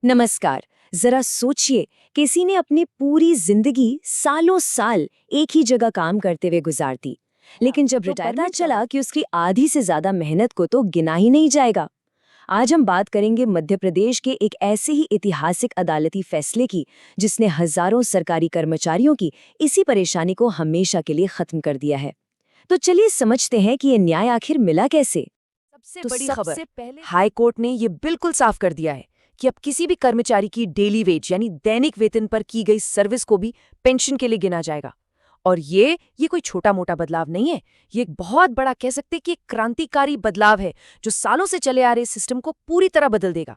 नमस्कार। जरा सोचिए, किसी ने अपनी पूरी जिंदगी सालों साल एक ही जगह काम करते हुए गुजार दी, लेकिन जब रिटायरमेंट चला कि उसकी आधी से ज्यादा मेहनत को तो गिना ही नहीं जाएगा। आज हम बात करेंगे मध्य प्रदेश के एक ऐसे ही ऐतिहासिक अदालती फैसले की, जिसने हजारों सरकारी कर्मचारियों की इसी परेशानी को हमेशा के लिए खत्म कर दिया है। तो चलिए समझते हैं कि ये न्याय आखिर मिला कैसे। सबसे बड़ी खबर, हाई कोर्ट ने ये बिल्कुल साफ कर दिया है कि अब किसी भी कर्मचारी की डेली वेज यानी दैनिक वेतन पर की गई सर्विस को भी पेंशन के लिए गिना जाएगा। और ये कोई छोटा मोटा बदलाव नहीं है, ये एक बहुत बड़ा, कह सकते हैं कि एक क्रांतिकारी बदलाव है जो सालों से चले आ रहे सिस्टम को पूरी तरह बदल देगा।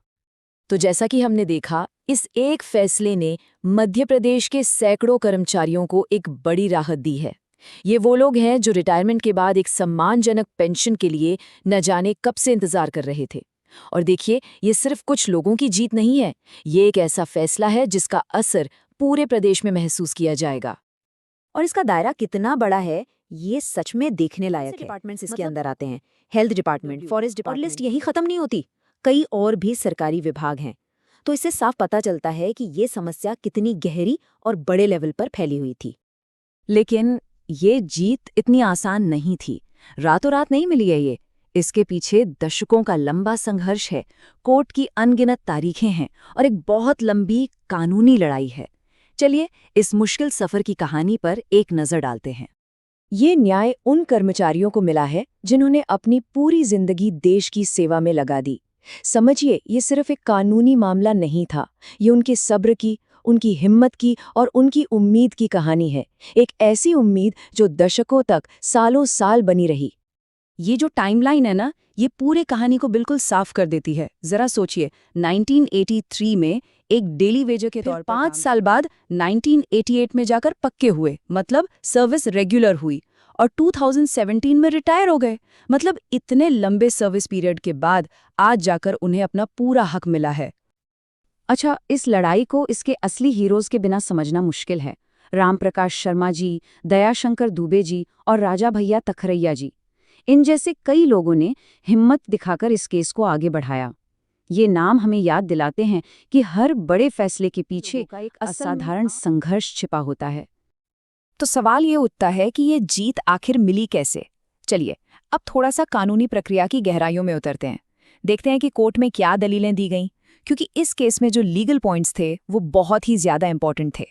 तो जैसा कि हमने देखा, इस एक फैसले ने मध्य प्रदेश के सैकड़ों कर्मचारियों को एक बड़ी राहत दी है। ये वो लोग हैं जो रिटायरमेंट के बाद एक सम्मानजनक पेंशन के लिए न जाने कब से इंतजार कर रहे थे। और देखिए, ये सिर्फ कुछ लोगों की जीत नहीं है, ये एक ऐसा फैसला है जिसका असर पूरे प्रदेश में महसूस किया जाएगा। और इसका दायरा कितना बड़ा है, ये सच में देखने लायक है। डिपार्टमेंट्स इसके अंदर आते हैं, हेल्थ डिपार्टमेंट, फॉरेस्ट डिपार्टमेंट, और लिस्ट यही खत्म नहीं होती, कई और भी सरकारी विभाग हैं। तो इससे साफ पता चलता है कि ये समस्या कितनी गहरी और बड़े लेवल पर फैली हुई थी। लेकिन ये जीत इतनी आसान नहीं थी, रातों रात नहीं मिली है ये। इसके पीछे दशकों का लंबा संघर्ष है, कोर्ट की अनगिनत तारीखें हैं और एक बहुत लंबी कानूनी लड़ाई है। चलिए इस मुश्किल सफर की कहानी पर एक नजर डालते हैं। ये न्याय उन कर्मचारियों को मिला है जिन्होंने अपनी पूरी जिंदगी देश की सेवा में लगा दी। समझिए, ये सिर्फ एक कानूनी मामला नहीं था, ये उनके सब्र की, उनकी हिम्मत की और उनकी उम्मीद की कहानी है। एक ऐसी उम्मीद जो दशकों तक, सालों साल बनी रही। ये जो टाइमलाइन है ना, ये पूरे कहानी को बिल्कुल साफ कर देती है। जरा सोचिए, 1983 में एक डेली वेजर के तौर पर 5 साल बाद 1988 में जाकर पक्के हुए, मतलब सर्विस रेगुलर हुई, और 2017 में रिटायर हो गए। मतलब इतने लंबे सर्विस पीरियड के बाद आज जाकर उन्हें अपना पूरा हक मिला है। अच्छा, इस लड़ाई को इसके असली हीरोज के बिना समझना मुश्किल है। राम प्रकाश शर्मा जी, दयाशंकर दुबे जी और राजा भैया तखरैया जी, इन जैसे कई लोगों ने हिम्मत दिखाकर इस केस को आगे बढ़ाया। ये नाम हमें याद दिलाते हैं कि हर बड़े फैसले के पीछे एक असाधारण संघर्ष छिपा होता है। तो सवाल ये उठता है कि ये जीत आखिर मिली कैसे। चलिए अब थोड़ा सा कानूनी प्रक्रिया की गहराइयों में उतरते हैं, देखते हैं कि कोर्ट में क्या दलीलें दी गईं, क्योंकि इस केस में जो लीगल पॉइंट्स थे वो बहुत ही ज्यादा इंपॉर्टेंट थे।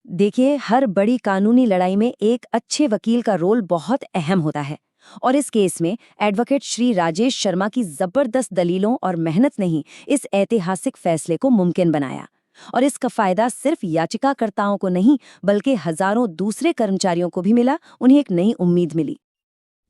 देखिए, हर बड़ी कानूनी लड़ाई में एक अच्छे वकील का रोल बहुत अहम होता है, और इस केस में एडवोकेट श्री राजेश शर्मा की जबरदस्त दलीलों और मेहनत ने ही इस ऐतिहासिक फैसले को मुमकिन बनाया। और इसका फायदा सिर्फ याचिकाकर्ताओं को नहीं, बल्कि हजारों दूसरे कर्मचारियों को भी मिला, उन्हें एक नई उम्मीद मिली।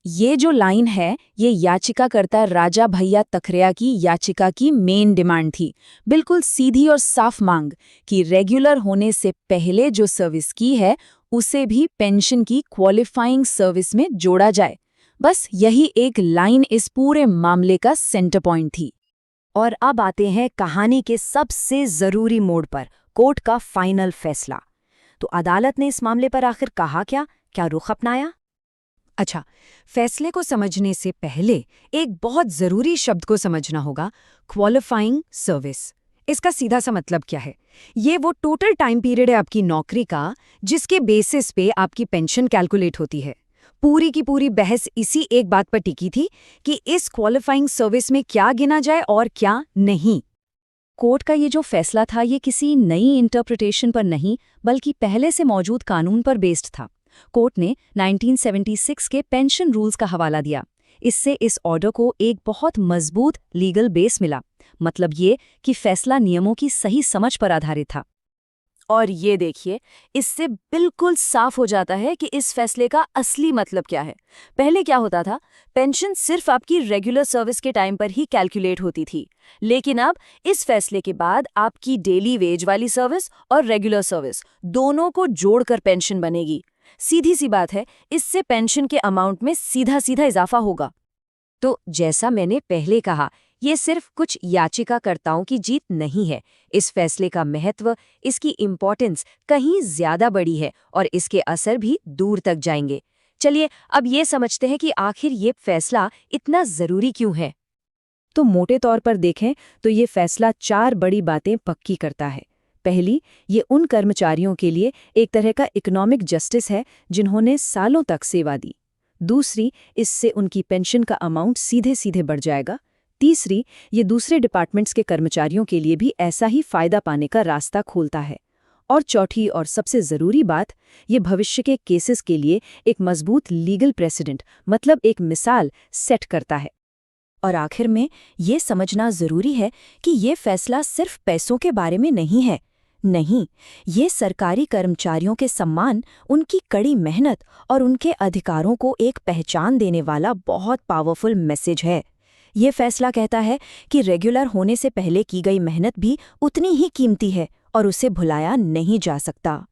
ये जो लाइन है, ये याचिकाकर्ता राजा भैया तखरिया की याचिका की मेन डिमांड थी। बिल्कुल सीधी और साफ मांग कि रेगुलर होने से पहले जो सर्विस की है उसे भी पेंशन की क्वालिफाइंग सर्विस में जोड़ा जाए। बस यही एक लाइन इस पूरे मामले का सेंटर पॉइंट थी। और अब आते हैं कहानी के सबसे जरूरी मोड़ पर, कोर्ट का फाइनल फैसला। तो अदालत ने इस मामले पर आखिर कहा क्या रुख अपनाया? अच्छा, फैसले को समझने से पहले एक बहुत जरूरी शब्द को समझना होगा, क्वालिफाइंग सर्विस। इसका सीधा सा मतलब क्या है? ये वो टोटल टाइम पीरियड है आपकी नौकरी का, जिसके बेसिस पे आपकी पेंशन कैलकुलेट होती है। पूरी की पूरी बहस इसी एक बात पर टिकी थी कि इस क्वालिफाइंग सर्विस में क्या गिना जाए और क्या नहीं। कोर्ट का ये जो फैसला था, ये किसी नई इंटरप्रिटेशन पर नहीं, बल्कि पहले से मौजूद कानून पर बेस्ड था। कोर्ट ने 1976 के पेंशन रूल्स का हवाला दिया। इससे इस ऑर्डर को एक बहुत मजबूत लीगल बेस मिला। मतलब ये कि फैसला नियमों की सही समझ पर आधारित था। और ये देखिए, इससे बिल्कुल साफ हो जाता है कि इस फैसले का असली मतलब क्या है। पहले क्या होता था, पेंशन सिर्फ आपकी रेगुलर सर्विस के टाइम पर ही कैलकुलेट होती थी, लेकिन अब इस फैसले के बाद आपकी डेली वेज वाली सर्विस और रेगुलर सर्विस दोनों को जोड़कर पेंशन बनेगी। सीधी सी बात है, इससे पेंशन के अमाउंट में सीधा सीधा इजाफा होगा। तो जैसा मैंने पहले कहा, ये सिर्फ कुछ याचिकाकर्ताओं की जीत नहीं है। इस फैसले का महत्व, इसकी इम्पोर्टेंस कहीं ज्यादा बड़ी है और इसके असर भी दूर तक जाएंगे। चलिए अब ये समझते हैं कि आखिर ये फैसला इतना जरूरी क्यों है। तो मोटे तौर पर देखें तो ये फैसला 4 बड़ी बातें पक्की करता है। पहली, ये उन कर्मचारियों के लिए एक तरह का इकोनॉमिक जस्टिस है जिन्होंने सालों तक सेवा दी। दूसरी, इससे उनकी पेंशन का अमाउंट सीधे सीधे बढ़ जाएगा। तीसरी, ये दूसरे डिपार्टमेंट्स के कर्मचारियों के लिए भी ऐसा ही फायदा पाने का रास्ता खोलता है। और चौथी और सबसे ज़रूरी बात, ये भविष्य के केसेस के लिए एक मजबूत लीगल प्रेसिडेंट, मतलब एक मिसाल सेट करता है। और आखिर में ये समझना जरूरी है कि ये फैसला सिर्फ पैसों के बारे में नहीं है। नहीं, ये सरकारी कर्मचारियों के सम्मान, उनकी कड़ी मेहनत और उनके अधिकारों को एक पहचान देने वाला बहुत पावरफुल मैसेज है। ये फैसला कहता है कि रेगुलर होने से पहले की गई मेहनत भी उतनी ही कीमती है और उसे भुलाया नहीं जा सकता।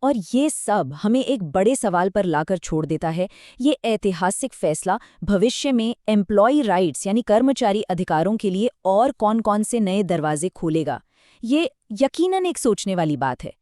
और ये सब हमें एक बड़े सवाल पर लाकर छोड़ देता है। ये ऐतिहासिक फैसला भविष्य में एम्प्लॉय राइट्स यानी कर्मचारी अधिकारों के लिए और कौन-कौन से नए दरवाजे खोलेगा। ये यकीनन एक सोचने वाली बात है।